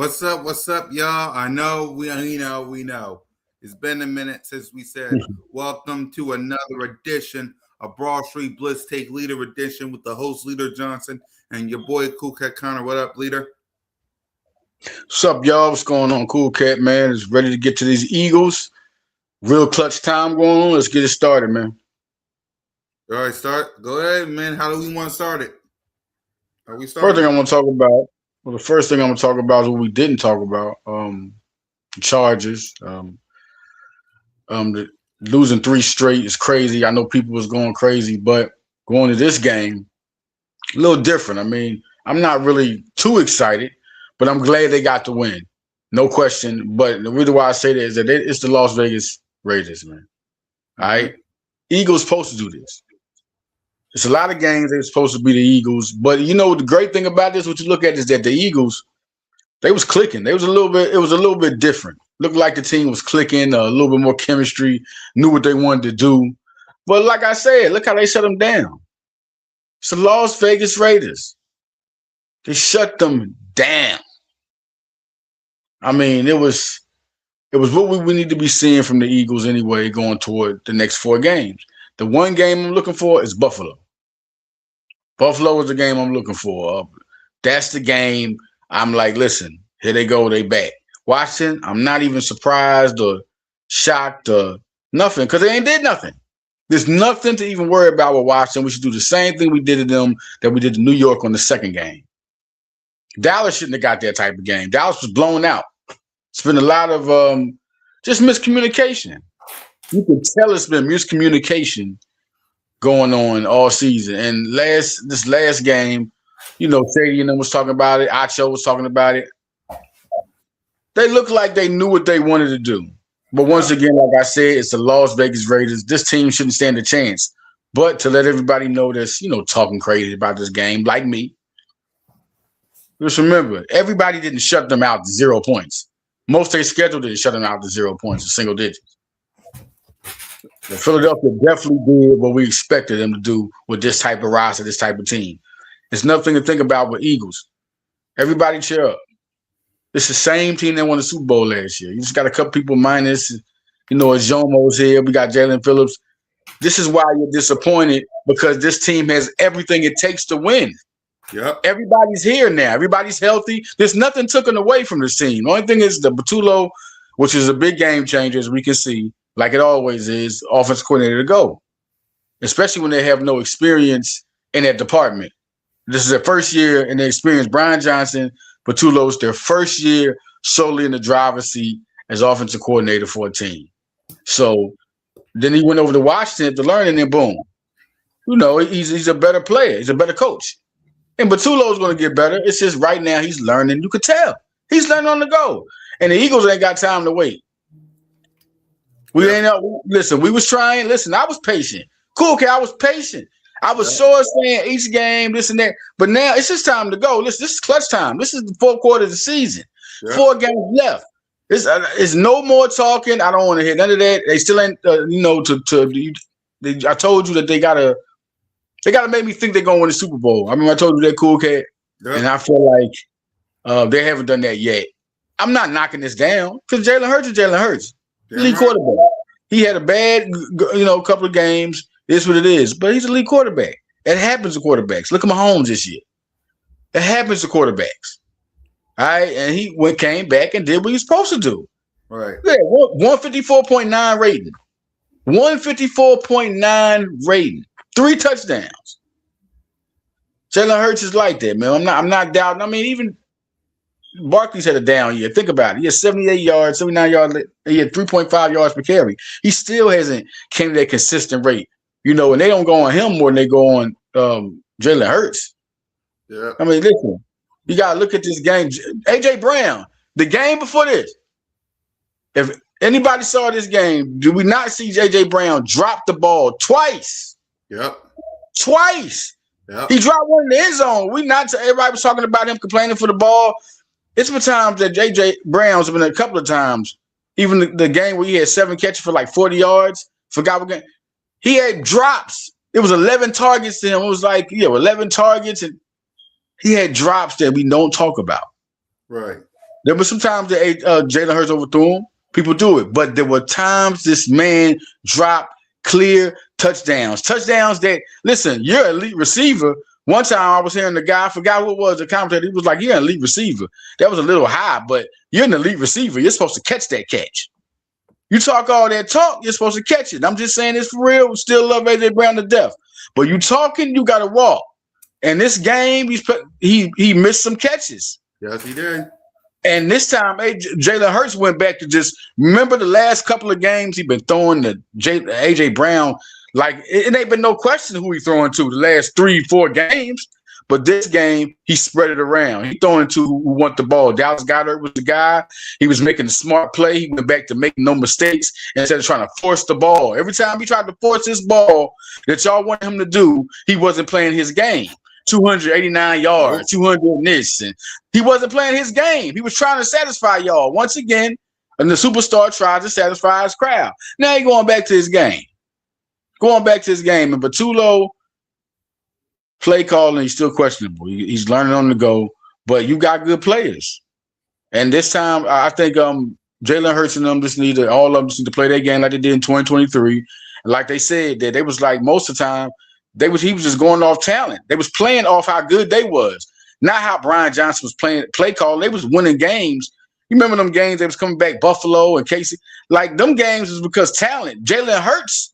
What's up, y'all? I know we know. It's been a minute since we said welcome to another edition of Broad Street Blitz Take Leader Edition with the host Leader Johnson and your boy Cool Cat Connor. What up, Leader? What's up, y'all? What's going on? Cool Cat, man. Is ready to get to these Eagles. Real clutch time going on. Let's get it started, man. All right, start. Go ahead, man. How do we want to start it? Are we First starting? thing I want to talk about. Well, the first thing I'm going to talk about is what we didn't talk about. The Chargers. Losing 3 straight is crazy. I know people was going crazy, but going to this game, a little different. I mean, I'm not really too excited, but I'm glad they got the win. No question. But the reason why I say that is that it's the Las Vegas Raiders, man. All right? Eagles supposed to do this. It's a lot of games they're supposed to be the Eagles. But you know, the great thing about this, what you look at is that the Eagles, they was clicking. It was a little bit different. Looked like the team was clicking, a little bit more chemistry, knew what they wanted to do. But like I said, look how they shut them down. It's the Las Vegas Raiders. They shut them down. I mean, it was what we need to be seeing from the Eagles anyway, going toward the next 4 games. The one game I'm looking for is Buffalo. Buffalo is the game I'm looking for. That's the game I'm like, listen, here they go, they back. Washington, I'm not even surprised or shocked or nothing because they ain't did nothing. There's nothing to even worry about with Washington. We should do the same thing we did to them that we did to New York on the second game. Dallas shouldn't have got that type of game. Dallas was blown out. It's been a lot of just miscommunication. You can tell it's been miscommunication going on all season. And this last game, you know, Sadie and them was talking about it. Acho was talking about it. They looked like they knew what they wanted to do. But once again, like I said, it's the Las Vegas Raiders. This team shouldn't stand a chance. But to let everybody know that's, you know, talking crazy about this game, like me, just remember, everybody didn't shut them out to 0 points. Most of their schedule didn't shut them out to 0 points, to single digits. But Philadelphia definitely did what we expected them to do with this type of roster, this type of team. There's nothing to think about with Eagles. Everybody cheer up. It's the same team that won the Super Bowl last year. You just got a couple people minus, you know, Jomo's here. We got Jalen Phillips. This is why you're disappointed because this team has everything it takes to win. Yep. Everybody's here now. Everybody's healthy. There's nothing taken away from this team. The only thing is the Batulo, which is a big game changer, as we can see, like it always is, offensive coordinator to go, especially when they have no experience in that department. This is their first year in their experience. Brian Johnson, Batulo's their first year solely in the driver's seat as offensive coordinator for a team. So then he went over to Washington to learn, and then boom. You know, he's a better player. He's a better coach. And Batulo's going to get better. It's just right now he's learning. You could tell. He's learning on the go. And the Eagles ain't got time to wait. We was trying. Listen, I was patient. Cool, okay, I was patient. I was sure saying each game, this and that. But now it's just time to go. Listen, this is clutch time. This is the 4th quarter of the season. Yeah. 4 games left. It's no more talking. I don't want to hear none of that. They still ain't, I told you that they gotta make me think they're going to win the Super Bowl. I mean, I told you that, Cool Cat. Yeah. And I feel like they haven't done that yet. I'm not knocking this down because Jalen Hurts is Jalen Hurts. Elite quarterback. He had a bad, couple of games. It's what it is. But he's a elite quarterback. It happens to quarterbacks. Look at Mahomes this year. It happens to quarterbacks. All right? And he came back and did what he was supposed to do. Right. Yeah, 154.9 rating. 154.9 rating. 3 touchdowns. Jalen Hurts is like that, man. I'm not doubting. I mean, even Barkley's had a down year. Think about it. He had 78 yards, 79 yards. He had 3.5 yards per carry. He still hasn't came to that consistent rate. You know, and they don't go on him more than they go on Jalen Hurts. Yeah. I mean, listen, you got to look at this game. A.J. Brown, the game before this, if anybody saw this game, did we not see J.J. Brown drop the ball twice? Yep. Twice. Yep. He dropped one in the end zone. Everybody was talking about him complaining for the ball. It's been times that J.J. Brown's been a couple of times, even the game where he had 7 catches for like 40 yards. Forgot what game. He had drops. It was 11 targets to him. It was like, 11 targets, and he had drops that we don't talk about. Right. There were some times that Jalen Hurts overthrew him. People do it, but there were times this man dropped clear touchdowns. Touchdowns that, listen, you're an elite receiver. One time I was hearing the guy, I forgot who it was, the commentator, he was like, you're an elite receiver. That was a little high, but you're an elite receiver. You're supposed to catch that catch. You talk all that talk, you're supposed to catch it. I'm just saying this for real. Still love AJ Brown to death. But you talking, you got to walk. And this game, he missed some catches. Yes, he did. And this time, Jalen Hurts went back to just remember the last couple of games he's been throwing to AJ Brown. Like, it ain't been no question who he throwing to the last 3-4 games. But this game, he spread it around. He throwing to who want the ball. Dallas Goedert was the guy. He was making a smart play. He went back to making no mistakes instead of trying to force the ball. Every time he tried to force his ball that y'all want him to do, he wasn't playing his game. 289 yards, 200 in this. And he wasn't playing his game. He was trying to satisfy y'all. Once again, and the superstar tried to satisfy his crowd. Now he's going back to his game. And Batulo, play calling, he's still questionable. He's learning on the go, but you got good players. And this time, I think Jalen Hurts and them all of them just need to play their game like they did in 2023. And like they said, that they was like most of the time, he was just going off talent. They was playing off how good they was, not how Brian Johnson was playing play calling. They was winning games. You remember them games they was coming back, Buffalo and Casey? Like, them games was because talent. Jalen Hurts.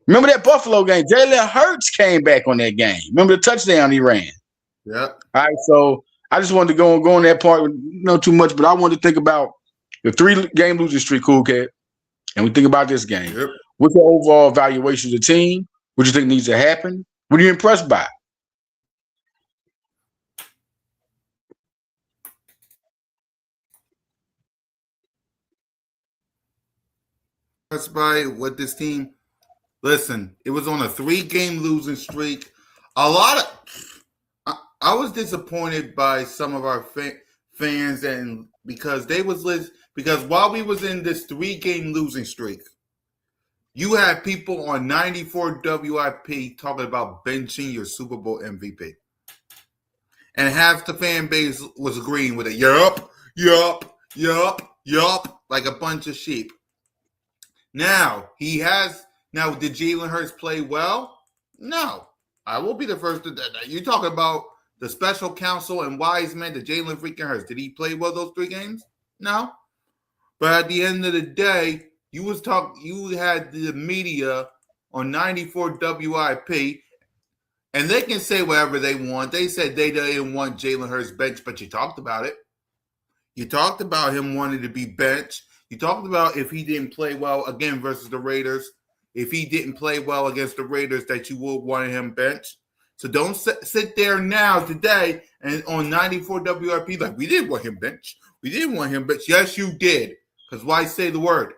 Remember that Buffalo game? Jalen Hurts came back on that game. Remember the touchdown he ran? Yeah. All right, so I just wanted to go on that part, not too much, but I wanted to think about the 3-game losing streak, Cool Cat, and we think about this game. Yep. What's your overall evaluation of the team? What do you think needs to happen? What are you impressed by? Impressed by what this team. Listen, it was on a 3-game losing streak. I was disappointed by some of our fans, and because while we was in this 3-game losing streak, you had people on 94 WIP talking about benching your Super Bowl MVP, and half the fan base was agreeing with it. Yup, like a bunch of sheep. Now did Jalen Hurts play well? No. I will be the first to that. You're talking about the special counsel and wise men to Jalen freaking Hurts. Did he play well those 3 games? No. But at the end of the day, you had the media on 94 WIP, and they can say whatever they want. They said they didn't want Jalen Hurts bench, but you talked about it. You talked about him wanting to be benched. You talked about if he didn't play well again versus the Raiders, if he didn't play well against the Raiders, that you would want him benched. So don't sit there now today and on 94 WRP like, we didn't want him benched. We didn't want him benched. Yes, you did. Because why say the word?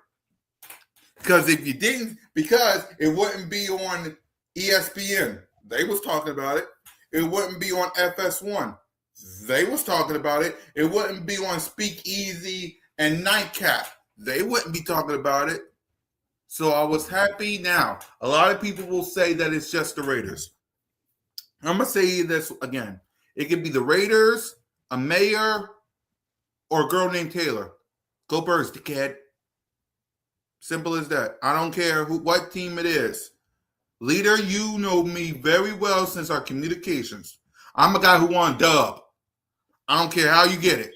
Because if you didn't, because it wouldn't be on ESPN. They was talking about it. It wouldn't be on FS1. They was talking about it. It wouldn't be on Speakeasy and Nightcap. They wouldn't be talking about it. So I was happy. Now, a lot of people will say that it's just the Raiders. I'm going to say this again. It could be the Raiders, a mayor, or a girl named Taylor. Go Birds, dickhead. Simple as that. I don't care what team it is. Leader, you know me very well since our communications. I'm a guy who won dub. I don't care how you get it.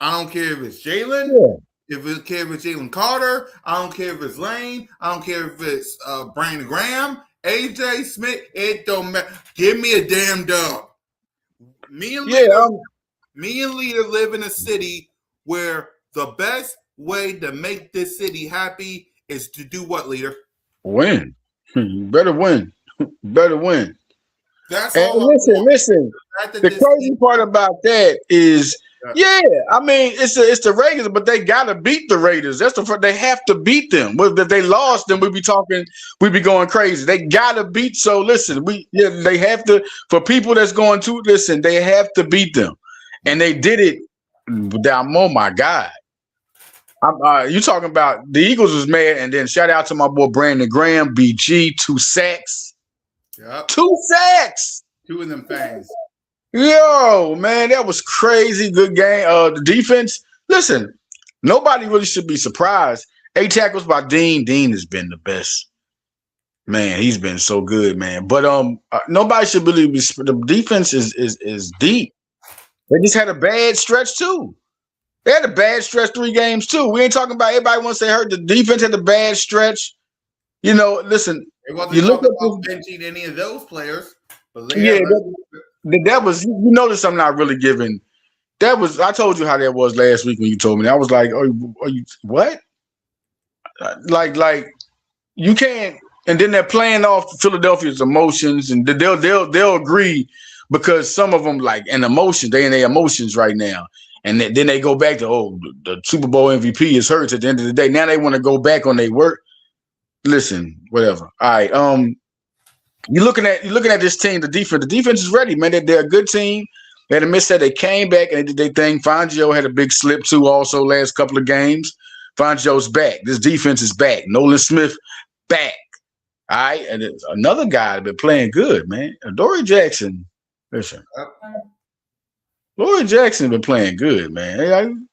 I don't care if it's Jalen. Yeah. If it's Jalen Carter. I don't care if it's Lane. I don't care if it's Brandon Graham, AJ Smith. It don't matter. Give me a damn dub. Me and Leader live in a city where the best way to make this city happy is to do what, Leader? Win. You better win. Better win. That's and all. Listen. The crazy part about that is, I mean, it's the Raiders, but they gotta beat the Raiders. They have to beat them. If they lost, then we'd be going crazy. They gotta beat. So listen, they have to. For people that's going to listen, they have to beat them, and they did it. Oh my God. You talking about the Eagles was mad, and then shout out to my boy Brandon Graham, BG, 2 sacks. Yep. 2 sacks. 2 of them fans. Yo, man, that was crazy. Good game. The defense listen, nobody really should be surprised. 8 tackles by Dean. Dean has been the best. Man, he's been so good, man. But nobody should really be. The defense is deep. They just had a bad stretch too. They had a bad stretch 3 games too. We ain't talking about everybody wants to say hurt. The defense had a bad stretch. You know, listen. It wasn't You look talking at about benching any of those players, but yeah, that was. You notice I'm not really giving. That was. I told you how that was last week when you told me. I was like, are you what? Like you can't. And then they're playing off Philadelphia's emotions, and they'll agree because some of them like an emotion. They in their emotions right now, and then they go back to the Super Bowl MVP is hurt at the end of the day. Now they want to go back on their work. Listen, whatever. All right. You're looking at this team. The defense is ready, man. They're a good team. They had a miss that they came back and they did their thing. Fangio had a big slip too. Also, last couple of games, Fangio's back. This defense is back. Nolan Smith back. All right, and another guy that been playing good, man. Dory Jackson. Listen, Dory Jackson been playing good, man.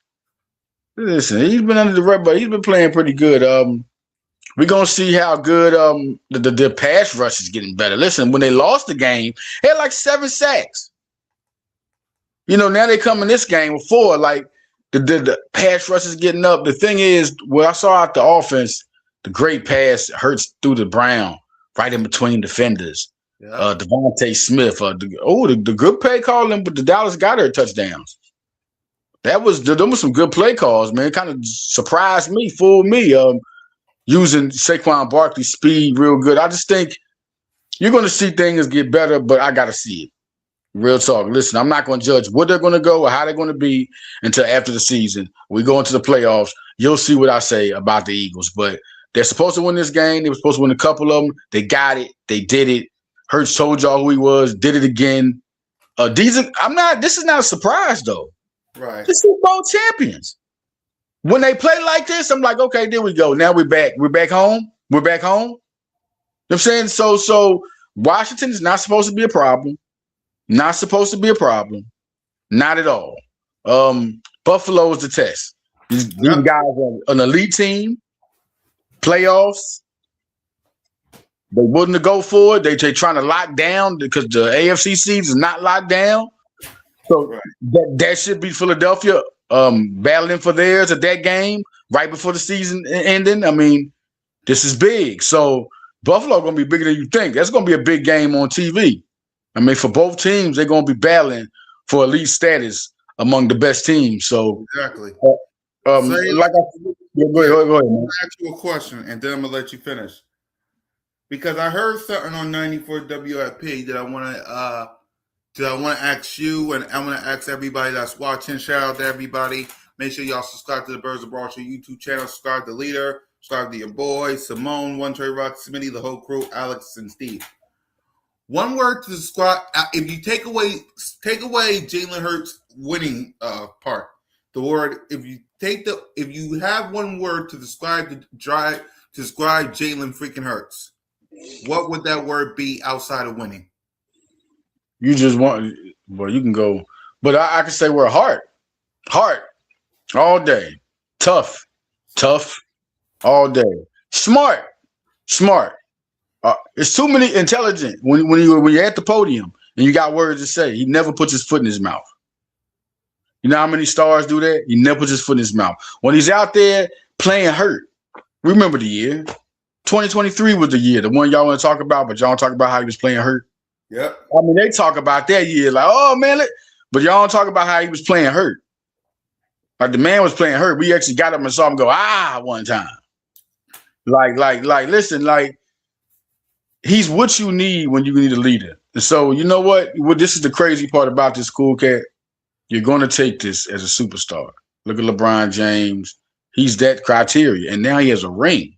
Listen, he's been under the rubber, but he's been playing pretty good. We're gonna see how good the pass rush is getting better. Listen, when they lost the game, they had like 7 sacks. You know, now they come in this game with 4. Like the pass rush is getting up. The thing is, what I saw out the offense. The great pass hurts through the Brown, right in between defenders. Yeah. Devontae Smith. The good play call them, but the Dallas Goedert touchdowns. Them were some good play calls, man. It kind of surprised me, fooled me. Using Saquon Barkley's speed real good. I just think you're going to see things get better, but I got to see it. Real talk. Listen, I'm not going to judge where they're going to go or how they're going to be until after the season. We go into the playoffs. You'll see what I say about the Eagles, but they're supposed to win this game. They were supposed to win a couple of them. They got it. They did it. Hurts told y'all who he was. Did it again. This is not a surprise though. Right. The Super Bowl champions. When they play like this, I'm like, okay, there we go. Now we're back. We're back home. We're back home. You know what I'm saying? So Washington is not supposed to be a problem. Not supposed to be a problem. Not at all. Buffalo is the test. These guys are an elite team. Playoffs, they wouldn't go for it. They trying to lock down because the AFC seeds is not locked down. So that should be Philadelphia battling for theirs at that game right before the season ending. I mean, this is big. So Buffalo going to be bigger than you think. That's going to be a big game on TV. I mean, for both teams, they're going to be battling for elite status among the best teams. So exactly. Like I said, go ahead, man. I'm gonna ask you a question, and then I'm gonna let you finish. Because I heard something on 94 WFP that I want to ask you, and I want to ask everybody that's watching. Shout out to everybody. Make sure y'all subscribe to the Birds of Broad YouTube channel. Subscribe to Leader. Subscribe to your boy Simone, One Trey Rock, Smitty, the whole crew, Alex and Steve. One word to describe. If you take away Jalen Hurts' winning part, the word if you have one word to describe Jalen freaking Hurts, what would that word be outside of winning? You just want, well, you can go, but I can say we're heart all day, tough all day, smart. It's too many intelligent when you're at the podium and you got words to say. He never puts his foot in his mouth. You know how many stars do that? He never puts his foot in his mouth. When he's out there playing hurt, remember the year. 2023 was the year, the one y'all want to talk about, but y'all don't talk about how he was playing hurt. Yep. I mean, they talk about that year like, oh, man, but y'all don't talk about how he was playing hurt. Like, the man was playing hurt. We actually got up and saw him go, one time. Listen, he's what you need when you need a leader. And so, you know what? This is the crazy part about this cool cat. You're going to take this as a superstar. Look at LeBron James. He's that criteria. And now he has a ring.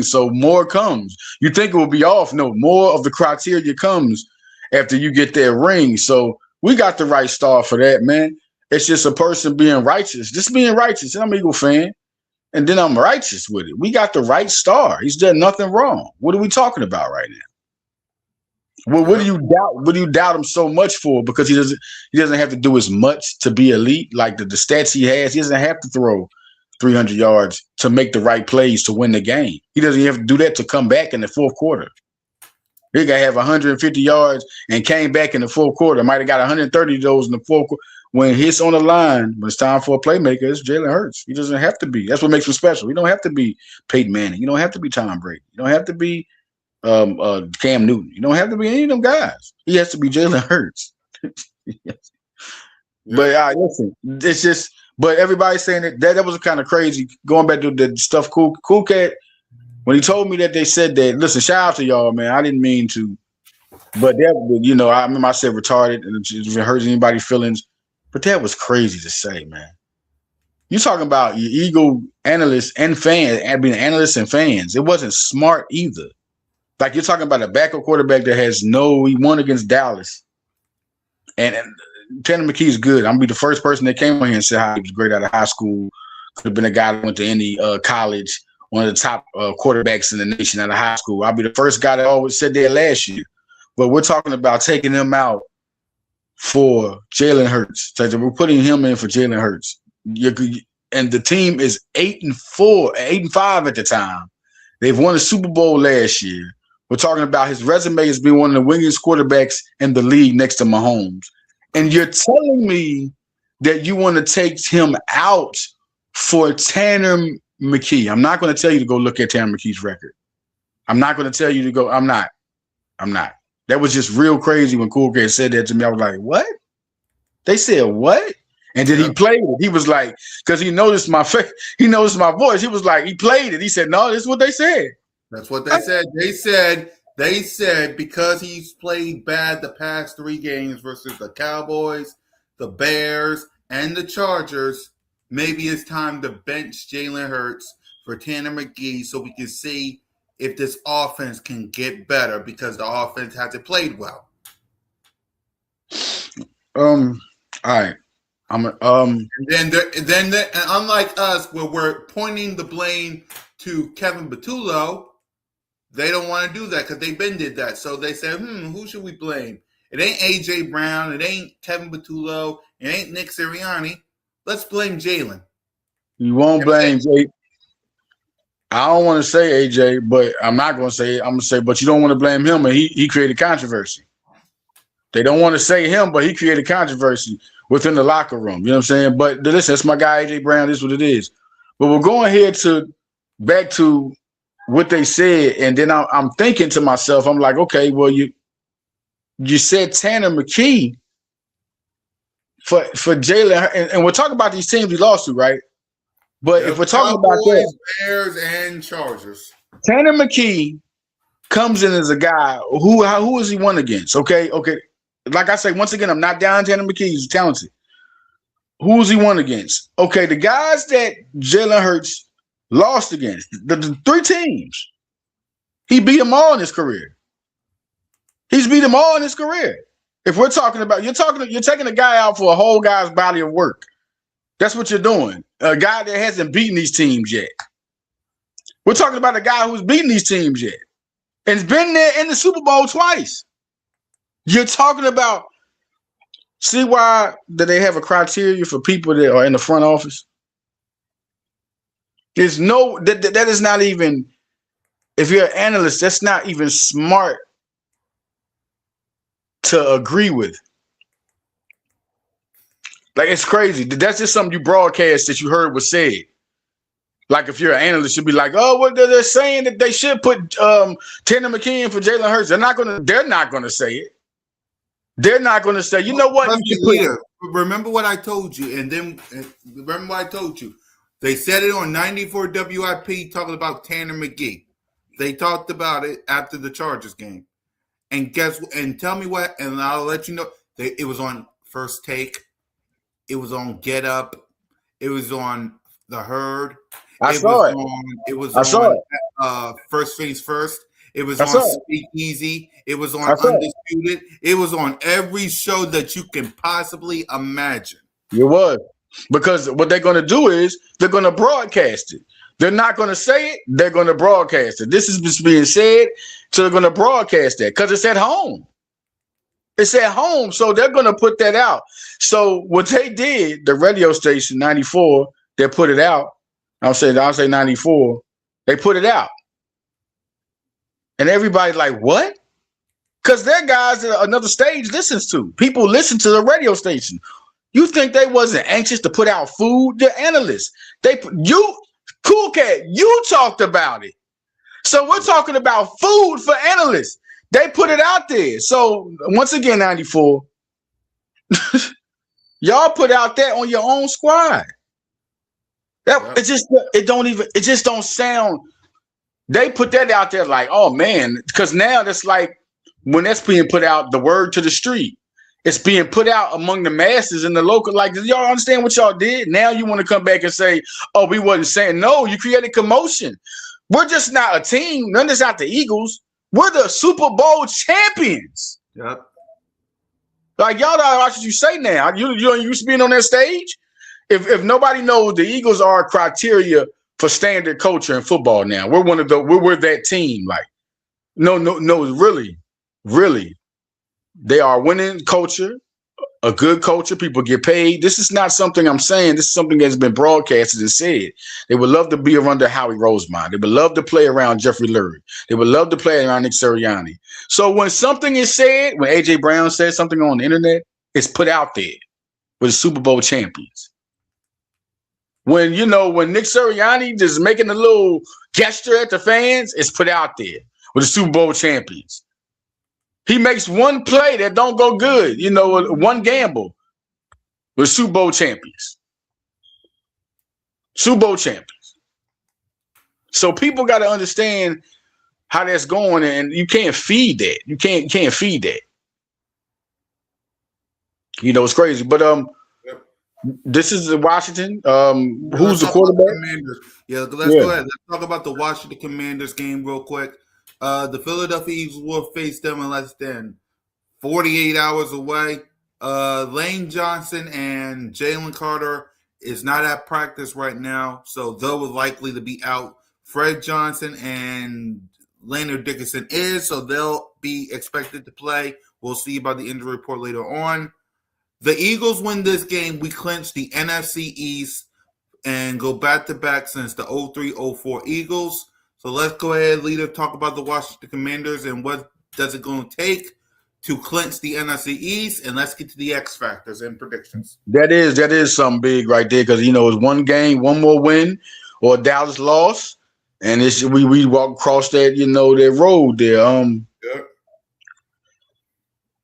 So more comes. You think it will be off. No, more of the criteria comes after you get that ring. So we got the right star for that, man. It's just a person being righteous. Just being righteous. And I'm an Eagle fan. And then I'm righteous with it. We got the right star. He's done nothing wrong. What are we talking about right now? Well, what do Yep. you doubt? What do you doubt him so much for? Because he doesn't have to do as much to be elite. Like the stats he has, he doesn't have to throw 300 yards to make the right plays to win the game. He doesn't have to do that to come back in the fourth quarter. He got to have 150 yards and came back in the fourth quarter. Might have got 130 of those in the fourth quarter. When it's on the line, when it's time for a playmaker, it's Jalen Hurts. He doesn't have to be. That's what makes him special. He don't have to be Peyton Manning. You don't have to be Tom Brady. You don't have to be Cam Newton. You don't have to be any of them guys. He has to be Jalen Hurts. Yes. Yeah. But listen, it's just. But everybody's saying that was kind of crazy. Going back to the stuff, Cool Cat. When he told me that they said that, listen, shout out to y'all, man. I didn't mean to, but that, you know, I remember I said retarded, and if it hurts anybody's feelings, but that was crazy to say, man. You talking about your Eagle analysts and fans, and being analysts and fans. It wasn't smart either. Like you're talking about a backup quarterback that he won against Dallas, and Tanner McKee's good. I'm gonna be the first person that came on here and said how he was great out of high school. Could have been a guy that went to any college. One of the top quarterbacks in the nation out of high school. I'll be the first guy that always said that last year. But we're talking about taking him out for Jalen Hurts. So we're putting him in for Jalen Hurts. And the team is 8-4, 8-5 at the time. They've won a Super Bowl last year. We're talking about his resume as being one of the winningest quarterbacks in the league next to Mahomes. And you're telling me that you want to take him out for Tanner McKee. I'm not going to tell you to go look at Tanner McKee's record. I'm not going to tell you to go. I'm not. That was just real crazy when Cool Cat said that to me. I was like, what? They said what? And then he played it. He was like, because he noticed my face, he noticed my voice. He was like, he played it. He said, no, this is what they said. That's what they said. They said because he's played bad the past 3 games versus the Cowboys, the Bears, and the Chargers, maybe it's time to bench Jalen Hurts for Tanner McKee so we can see if this offense can get better because the offense hasn't played well. All right. And then unlike us, where we're pointing the blame to Kevin Patullo, they don't want to do that because they've been did that. So they said, who should we blame? It ain't AJ Brown. It ain't Kevin Patullo. It ain't Nick Sirianni. Let's blame Jalen. You won't blame Jay. I don't want to say AJ, but I'm not going to say it. I'm going to say, but you don't want to blame him, and he created controversy. They don't want to say him, but he created controversy within the locker room. You know what I'm saying? But listen, that's my guy, AJ Brown. This is what it is. But we're going here back to what they said, and then I'm thinking to myself, I'm like, okay, well, you said Tanner McKee for Jalen, and we're talking about these teams he lost to, right? But if we're talking about that, Bears and Chargers, Tanner McKee comes in as a guy who is he won against? Okay. Like I say, once again, I'm not down Tanner McKee. He's talented. Who's he won against? Okay, the guys that Jalen Hurts lost against, the 3 teams, he beat them all in his career. He's beat them all in his career. If we're talking about, you're taking a guy out for a whole guy's body of work. That's what you're doing. A guy that hasn't beaten these teams yet. We're talking about a guy who's beaten these teams yet and's been there in the Super Bowl twice. You're talking about, see why do they have a criteria for people that are in the front office? There's no, that is not even, if you're an analyst, that's not even smart to agree with. Like, it's crazy. That's just something you broadcast that you heard was said. Like, if you're an analyst, you'd be like, oh, what they're saying that they should put Tanner McKee in for Jalen Hurts. They're not gonna say it. They're not gonna say, you know what? Remember what I told you, and then remember what I told you. They said it on 94 WIP talking about Tanner McKee. They talked about it after the Chargers game. And tell me what, and I'll let you know. It was on First Take. It was on Get Up. It was on The Herd. I saw it. It was on First Things First. It was on Speak Easy. It was on Undisputed. It was on every show that you can possibly imagine. It was. Because what they're going to do is they're going to broadcast it. They're not going to say it. They're going to broadcast it. This is just being said, so they're going to broadcast that because it's at home. It's at home, so they're gonna put that out. So what they did, the radio station 94, they put it out. I'll say 94. They put it out, and everybody's like, "What?" Because they're guys that another stage listens to. People listen to the radio station. You think they wasn't anxious to put out food? They're analysts. Cool Cat, you talked about it. So we're talking about food for analysts. They put it out there. So once again, 94, y'all put out that on your own squad. It just don't sound. They put that out there like, oh man, because now that's like when that's being put out, the word to the street. It's being put out among the masses and the local. Like, do y'all understand what y'all did? Now you want to come back and say, oh, we wasn't saying no. You created commotion. We're just not a team. None of this not the Eagles. We're the Super Bowl champions. Yep. Like, y'all don't watch what you say now. You used to being on that stage. If nobody knows, the Eagles are a criteria for standard culture in football now. We're that team. Like, no, really. They are winning culture, a good culture. People get paid. This is not something I'm saying. This is something that's been broadcasted and said. They would love to be under Howie Roseman. They would love to play around Jeffrey Lurie. They would love to play around Nick Sirianni. So when something is said, when A.J. Brown says something on the internet, it's put out there with the Super Bowl champions. When Nick Sirianni just making a little gesture at the fans, it's put out there with the Super Bowl champions. He makes one play that don't go good, one gamble. We're Super Bowl champions. Super Bowl champions. So people got to understand how that's going, and you can't feed that. You can't feed that. It's crazy. But this is Washington. Who's the quarterback? Let's go ahead. Let's talk about the Washington Commanders game real quick. The Philadelphia Eagles will face them in less than 48 hours away. Lane Johnson and Jalen Carter is not at practice right now, so they're likely to be out. Fred Johnson and Leonard Dickerson is, so they'll be expected to play. We'll see about the injury report later on. The Eagles win this game. We clinch the NFC East and go back-to-back since the 03-04 Eagles. So let's go ahead, leader, talk about the Washington Commanders and what does it going to take to clinch the NFC East, and let's get to the X factors and predictions. That is something big right there because it's one game, one more win, or Dallas loss, and we walk across that that road there.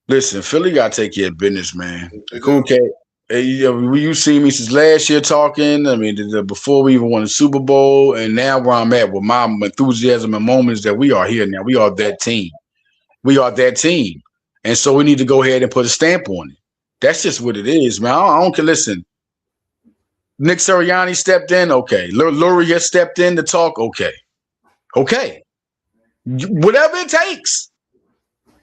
Listen, Philly got to take care of business, man. Cool Cat. You see me since last year talking. I mean, before we even won the Super Bowl, and now where I'm at with my enthusiasm and moments that we are here now. We are that team. And so we need to go ahead and put a stamp on it. That's just what it is, man. I don't care. Listen, Nick Sirianni stepped in, okay. Lurie has stepped in to talk, okay. Whatever it takes.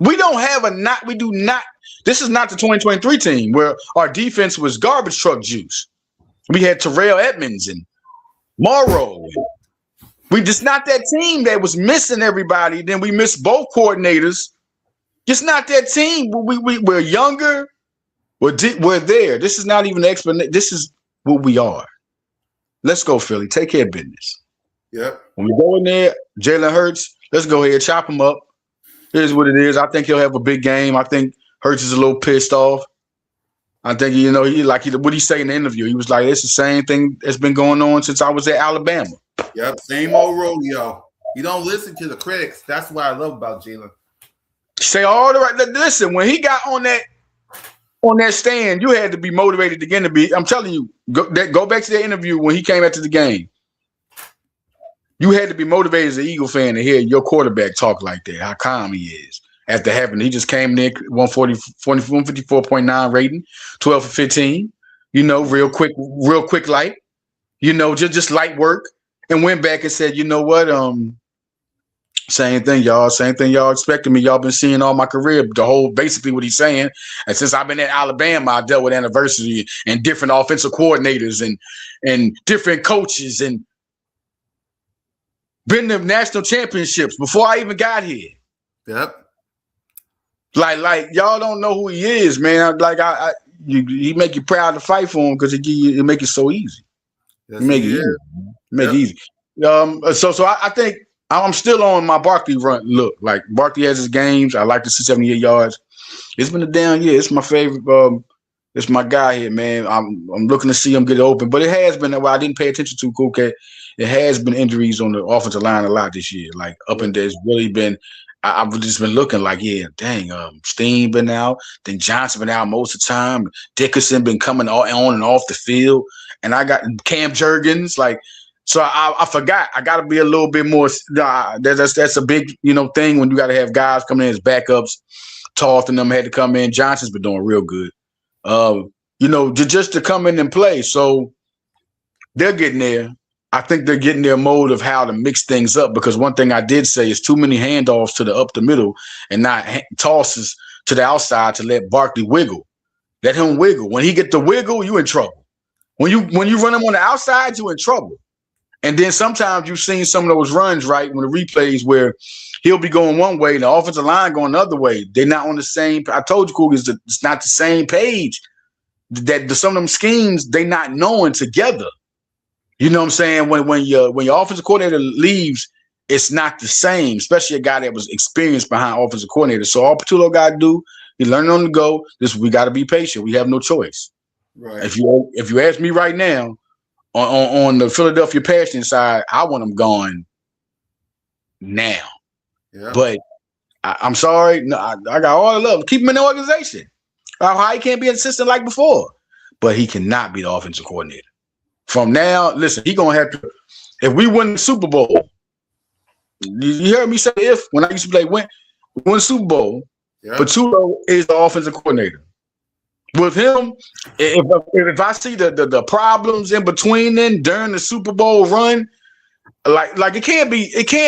We do not. This is not the 2023 team where our defense was garbage truck juice. We had Terrell Edmonds and Morrow. We just not that team that was missing everybody. Then we missed both coordinators. Just not that team. We're younger. We're there. This is not even an explanation. This is what we are. Let's go, Philly. Take care of business. Yep. When we go in there, Jalen Hurts, let's go ahead, chop him up. Here's what it is. I think he'll have a big game. I think Hurts is a little pissed off. I think, what he say in the interview, he was like, it's the same thing that's been going on since I was at Alabama. Yep, same old rodeo. You don't listen to the critics. That's what I love about Jalen. Say all the right. Listen, when he got on that stand, you had to be motivated again to be. I'm telling you, go back to the interview when he came after the game. You had to be motivated as an Eagle fan to hear your quarterback talk like that, how calm he is. After having, he just came in 154.9 rating, 12 for 15, real quick light, just light work, and went back and said, same thing y'all expected me. Y'all been seeing all my career, basically what he's saying. And since I've been at Alabama, I dealt with anniversary and different offensive coordinators and different coaches and been to national championships before I even got here. Yep. Like y'all don't know who he is, man. He make you proud to fight for him because it make it so easy. Yes, You make it he easy. is. Make it easy. So I think I'm still on my Barkley run. Look, like Barkley has his games. I like to see 78 yards. It's been a down year. It's my favorite. It's my guy here, man. I'm looking to see him get open, but it has been. Well, I didn't pay attention to Cool Cat. It has been injuries on the offensive line a lot this year. Like up and down, it's really been. I've just been looking like, yeah, dang. Steen been out. Then Johnson been out most of the time. Dickerson been coming on and off the field, and I got Cam Jurgens. Like, so I forgot. I got to be a little bit more. That's a big thing when you got to have guys coming in as backups. Tarleton them had to come in. Johnson's been doing real good. Just to come in and play. So they're getting there. I think they're getting their mode of how to mix things up, because one thing I did say is too many handoffs to the up the middle and not tosses to the outside to let Barkley wiggle. Let him wiggle. When he get the wiggle, you in trouble. When you run him on the outside, you in trouble. And then sometimes you've seen some of those runs, right, when the replays where he'll be going one way and the offensive line going the other way. They're not on the same. I told you, Cougars, it's not the same page. That some of them schemes they not knowing together. You know what I'm saying? When your offensive coordinator leaves, it's not the same, especially a guy that was experienced behind offensive coordinator. So all Petulo got to do, he learning on the go. We got to be patient. We have no choice. Right. If you ask me right now, on the Philadelphia passing side, I want them gone now. Yeah. But I'm sorry, no, I got all the love. Keep him in the organization. How he can't be an assistant like before, but he cannot be the offensive coordinator. From now, listen, he gonna have to. If we win the Super Bowl, you heard me say when I used to play win Super Bowl, Petulo is the offensive coordinator. With him, if I see the problems in between then during the Super Bowl run, like it can't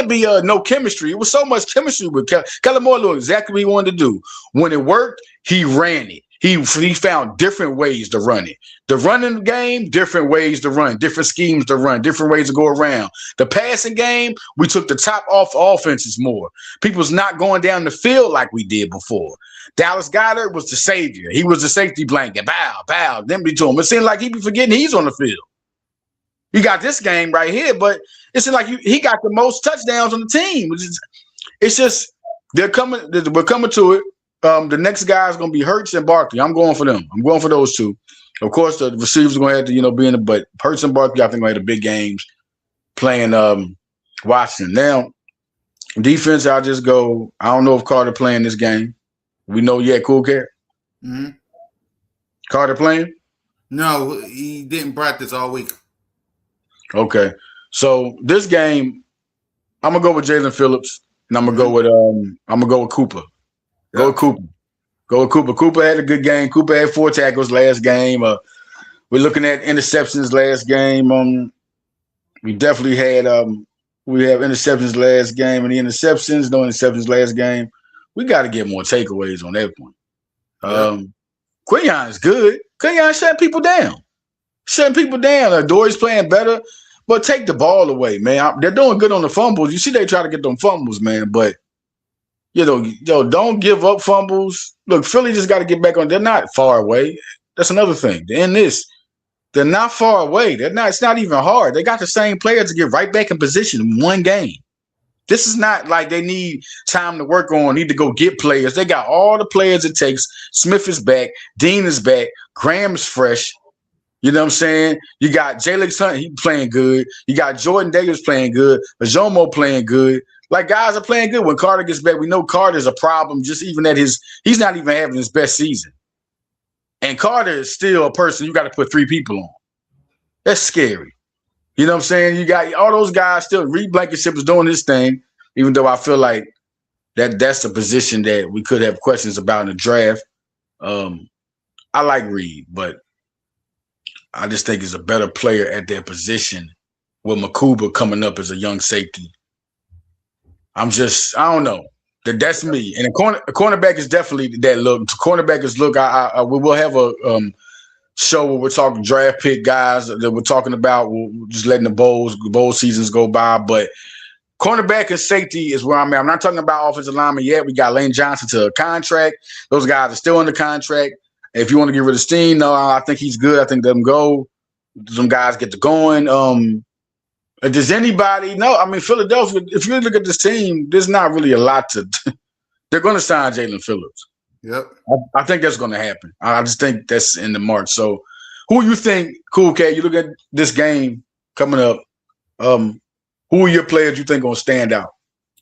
be no chemistry. It was so much chemistry with Kellen Moore knew exactly what he wanted to do. When it worked, he ran it. He found different ways to run it. The running game, different ways to run, different schemes to run, different ways to go around. The passing game, we took the top off offenses more. People's not going down the field like we did before. Dallas Goedert was the savior. He was the safety blanket. Bow. Then be to him. It seemed like he be forgetting he's on the field. You got this game right here, but it seemed like he got the most touchdowns on the team. It's just we're coming to it. The next guy is going to be Hurts and Barkley. I'm going for them. I'm going for those two. Of course, the receivers are going to have to, be in it, but Hurts and Barkley, I think, going to have the big games playing Washington. Now, defense, I'll just go. I don't know if Carter playing this game. We know yet, Cool Cat? Mm-hmm. Carter playing? No, he didn't practice all week. Okay. So this game, I'm gonna go with Jalen Phillips, and I'm gonna go with Cooper. Go with Cooper. Cooper had a good game. Cooper had 4 tackles last game. We're looking at interceptions last game. We definitely had we have interceptions last game, and the interceptions, no interceptions last game. We got to get more takeaways on that point. Quinyon is good. Quinyon shutting people down. Dory's playing better, but take the ball away, man. They're doing good on the fumbles. You see, they try to get them fumbles, man, but don't give up fumbles. Look, Philly just got to get back on. They're not far away. That's another thing. They're not far away. It's not even hard. They got the same players to get right back in position in one game. This is not like they need time to work on, need to go get players. They got all the players it takes. Smith is back. Dean is back. Graham is fresh. You know what I'm saying? You got Jalen Hunt, he playing good. You got Jordan Davis playing good. Ajomo playing good. Like, guys are playing good. When Carter gets back, we know Carter's a problem just even at he's not even having his best season. And Carter is still a person you got to put 3 people on. That's scary. You know what I'm saying? You got all those guys still. Reed Blankenship is doing his thing, even though I feel like that's a position that we could have questions about in the draft. I like Reed, but I just think he's a better player at their position with Makuba coming up as a young safety. I don't know. That's me. And a cornerback is definitely that look. Cornerback is look. We will have a show where we're talking draft pick guys that we're talking about. We're just letting the bowl seasons go by. But Cornerback and safety is where I'm at. I'm not talking about offensive lineman yet. We got Lane Johnson to a contract. Those guys are still under contract. If you want to get rid of Steen, no, I think he's good. I think let him go. Some guys get to going. If there's anybody, no, I mean, Philadelphia, if you look at this team, there's not really a lot to – they're going to sign Jalen Phillips. Yep. I think that's going to happen. I just think that's in the mark. So who you think, Cool Cat, you look at this game coming up, who are your players you think going to stand out?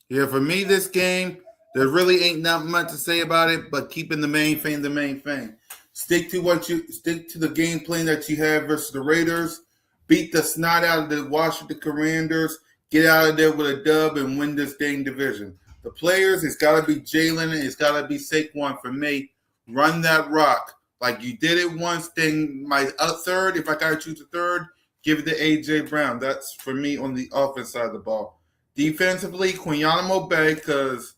Yeah, for me, this game, there really ain't not much to say about it, but keeping the main thing. Stick to the game plan that you have versus the Raiders. Beat the snot out of the Washington Commanders. Get out of there with a dub and win this dang division. The players, it's got to be Jalen and it's got to be Saquon for me. Run that rock like you did it once. Then my third, if I got to choose a third, give it to A.J. Brown. That's for me on the offense side of the ball. Defensively, Quinyanamo Bay, because,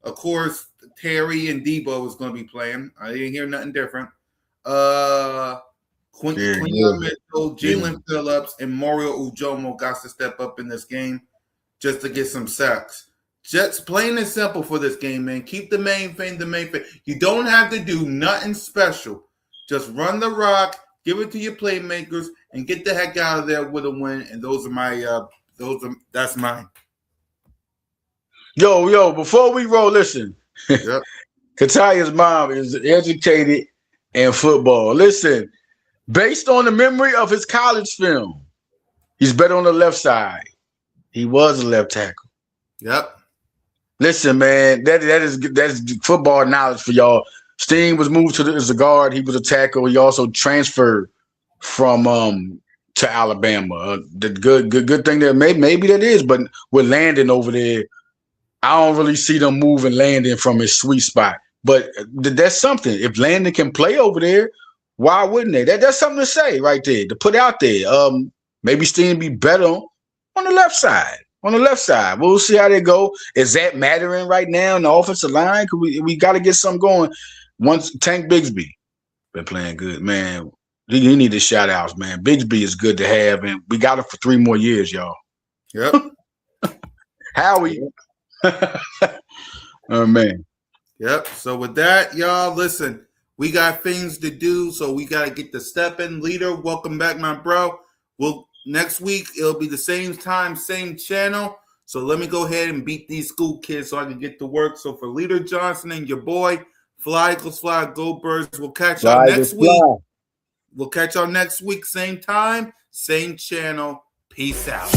of course, Terry and Debo is going to be playing. I didn't hear nothing different. Quinyon Mitchell, Jalen Phillips, and Mario Ujomo got to step up in this game just to get some sacks. Just plain and simple for this game, man. Keep the main thing. You don't have to do nothing special. Just run the rock, give it to your playmakers, and get the heck out of there with a win. And those are my that's mine. Yo, before we roll, listen. Yep. Kataya's mom is educated in football. Listen, based on the memory of his college film, he's better on the left side. He was a left tackle. Yep. Listen, man, that's football knowledge for y'all. Steen was moved as a guard. He was a tackle. He also transferred from to Alabama. The good thing that maybe that is, but with Landon over there, I don't really see them moving Landon from his sweet spot. But that's something. If Landon can play over there, why wouldn't they? That's something to say right there, to put out there. Maybe Steen be better on the left side. We'll see how they go. Is that mattering right now in the offensive line? We got to get something going. Once Tank Bigsby been playing good, man. He need the shout outs, man. Bigsby is good to have, and we got him for 3 more years, y'all. Yep. Howie. Oh, man. Yep. So with that, y'all, listen, we got things to do, so we got to get the step in. Leader, welcome back, my bro. Next week, it'll be the same time, same channel. So let me go ahead and beat these school kids so I can get to work. So for Leader Johnson and your boy, Fly Eagles Fly, Go Birds, we'll catch y'all next week. We'll catch y'all next week, same time, same channel. Peace out.